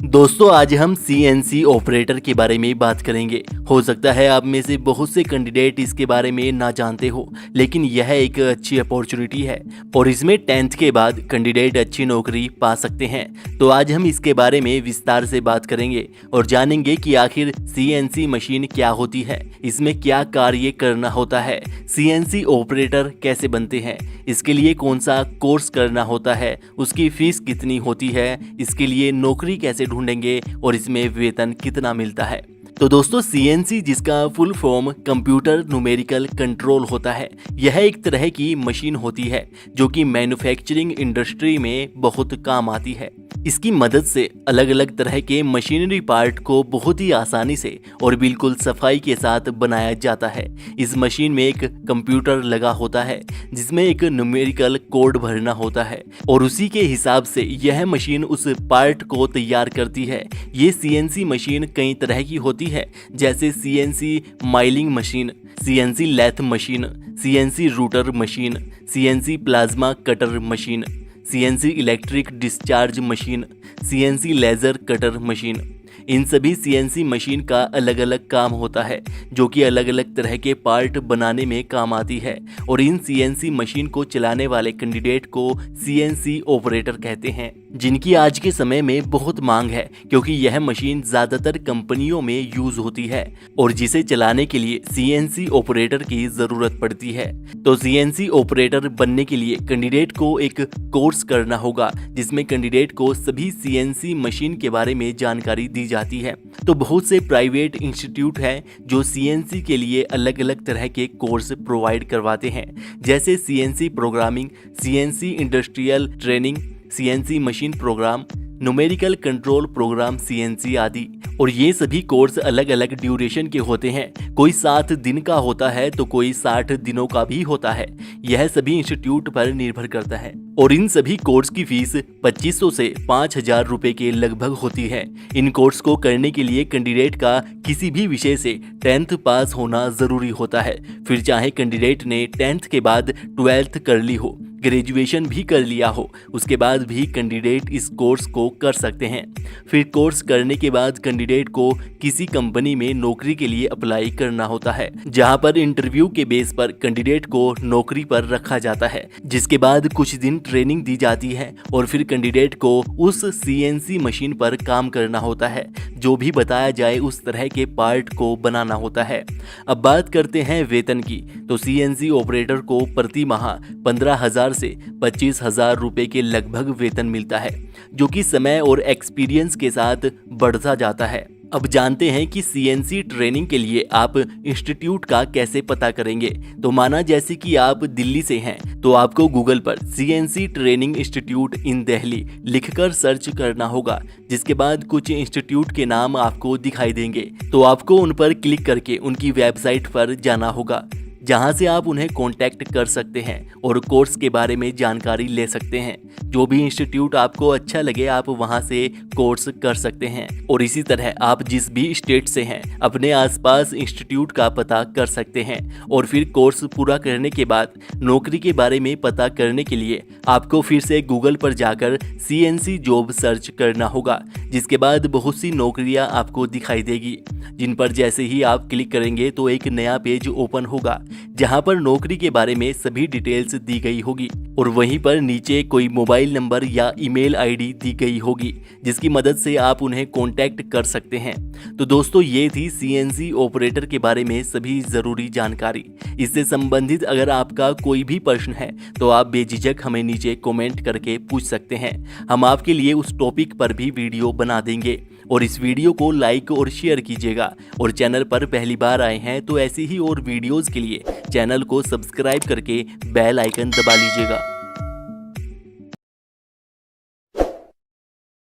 दोस्तों आज हम सीएनसी ऑपरेटर के बारे में बात करेंगे। हो सकता है आप में से बहुत से कैंडिडेट इसके बारे में ना जानते हो, लेकिन यह एक अच्छी अपॉर्चुनिटी है और इसमें 10th के बाद कैंडिडेट अच्छी नौकरी पा सकते हैं। तो आज हम इसके बारे में विस्तार से बात करेंगे और जानेंगे कि आखिर सीएनसी मशीन क्या होती है, इसमें क्या कार्य करना होता है, सीएनसी ऑपरेटर कैसे बनते हैं, इसके लिए कौन सा कोर्स करना होता है, उसकी फीस कितनी होती है, इसके लिए नौकरी कैसे ढूंढेंगे और इसमें वेतन कितना मिलता है। तो दोस्तों सीएनसी, जिसका full form computer numerical control होता है, यह एक तरह की मशीन होती है जो कि मैन्युफैक्चरिंग इंडस्ट्री में बहुत काम आती है। इसकी मदद से अलग अलग तरह के मशीनरी पार्ट को बहुत ही आसानी से और बिल्कुल सफाई के साथ बनाया जाता है। इस मशीन में एक कंप्यूटर लगा होता है जिसमें एक न्यूमेरिकल कोड भरना होता है और उसी के हिसाब से यह मशीन उस पार्ट को तैयार करती है। ये सीएनसी मशीन कई तरह की होती है, जैसे CNC milling machine, CNC lathe machine, CNC router machine, CNC plasma cutter machine, CNC electric discharge machine, CNC laser cutter machine. इन सभी सीएनसी मशीन का अलग अलग काम होता है जो कि अलग अलग तरह के पार्ट बनाने में काम आती है और इन सीएनसी मशीन को चलाने वाले कैंडिडेट को सीएनसी ऑपरेटर कहते हैं, जिनकी आज के समय में बहुत मांग है क्योंकि यह मशीन ज़्यादातर कंपनियों में यूज होती है और जिसे चलाने के लिए सीएनसी ऑपरेटर की ज़रूरत पड़ती है। तो सीएनसी ऑपरेटर बनने के लिए कैंडिडेट को एक कोर्स करना होगा जिसमें कैंडिडेट को सभी सीएनसी मशीन के बारे में जानकारी दी जाती है। तो बहुत से प्राइवेट इंस्टीट्यूट हैं जो सीएनसी के लिए अलग अलग तरह के कोर्स प्रोवाइड करवाते हैं, जैसे CNC programming, CNC industrial training, CNC machine program, numerical control program CNC आदि। और ये सभी कोर्स अलग अलग ड्यूरेशन के होते हैं, कोई 7 दिन का होता है तो कोई 60 दिनों का भी होता है। यह सभी इंस्टीट्यूट पर निर्भर करता है और इन सभी कोर्स की फीस 2500 से 5000 रुपए के लगभग होती है। इन कोर्स को करने के लिए कैंडिडेट का किसी भी विषय से 10th पास होना जरूरी होता है, फिर चाहे कैंडिडेट ने 10th के बाद 12th कर ली हो, ग्रेजुएशन भी कर लिया हो, उसके बाद भी कैंडिडेट इस कोर्स को कर सकते हैं। फिर कोर्स करने के बाद कैंडिडेट को किसी कंपनी में नौकरी के लिए अप्लाई करना होता है, जहां पर इंटरव्यू के बेस पर कैंडिडेट को नौकरी पर रखा जाता है, जिसके बाद कुछ दिन ट्रेनिंग दी जाती है और फिर कैंडिडेट को उस सीएनसी मशीन पर काम करना होता है, जो भी बताया जाए उस तरह के पार्ट को बनाना होता है। अब बात करते हैं वेतन की। तो सीएनसी ऑपरेटर को प्रति माह 15,000 से 25,000 रुपए के लगभग वेतन मिलता है, जो कि समय और एक्सपीरियंस के साथ बढ़ता जाता है। अब जानते हैं कि सीएनसी ट्रेनिंग के लिए आप इंस्टीट्यूट का कैसे पता करेंगे। तो माना जैसे कि आप दिल्ली से हैं तो आपको गूगल पर सीएनसी ट्रेनिंग इंस्टीट्यूट इन दिल्ली लिखकर सर्च करना होगा, जिसके बाद कुछ इंस्टीट्यूट के नाम आपको दिखाई देंगे। तो आपको उन पर क्लिक करके उनकी वेबसाइट पर जाना होगा, जहां से आप उन्हें कांटेक्ट कर सकते हैं और कोर्स के बारे में जानकारी ले सकते हैं। जो भी इंस्टीट्यूट आपको अच्छा लगे आप वहां से कोर्स कर सकते हैं और इसी तरह आप जिस भी स्टेट से हैं अपने आसपास इंस्टीट्यूट का पता कर सकते हैं। और फिर कोर्स पूरा करने के बाद नौकरी के बारे में पता करने के लिए आपको फिर से गूगल पर जाकर सीएनसी जॉब सर्च करना होगा, जिसके बाद बहुत सी नौकरियां आपको दिखाई देगी, जिन पर जैसे ही आप क्लिक करेंगे तो एक नया पेज ओपन होगा जहां पर नौकरी के बारे में सभी डिटेल्स दी गई होगी और वहीं पर नीचे कोई मोबाइल नंबर या ईमेल आईडी दी गई होगी, जिसकी मदद से आप उन्हें कांटेक्ट कर सकते हैं। तो दोस्तों ये थी सीएनसी ऑपरेटर के बारे में सभी ज़रूरी जानकारी। इससे संबंधित अगर आपका कोई भी प्रश्न है तो आप बेझिझक हमें नीचे कमेंट करके पूछ सकते हैं, हम आपके लिए उस टॉपिक पर भी वीडियो बना देंगे। और इस वीडियो को लाइक और शेयर कीजिएगा और चैनल पर पहली बार आए हैं तो ऐसी ही और वीडियोस के लिए चैनल को सब्सक्राइब करके बेल आइकन दबा लीजिएगा।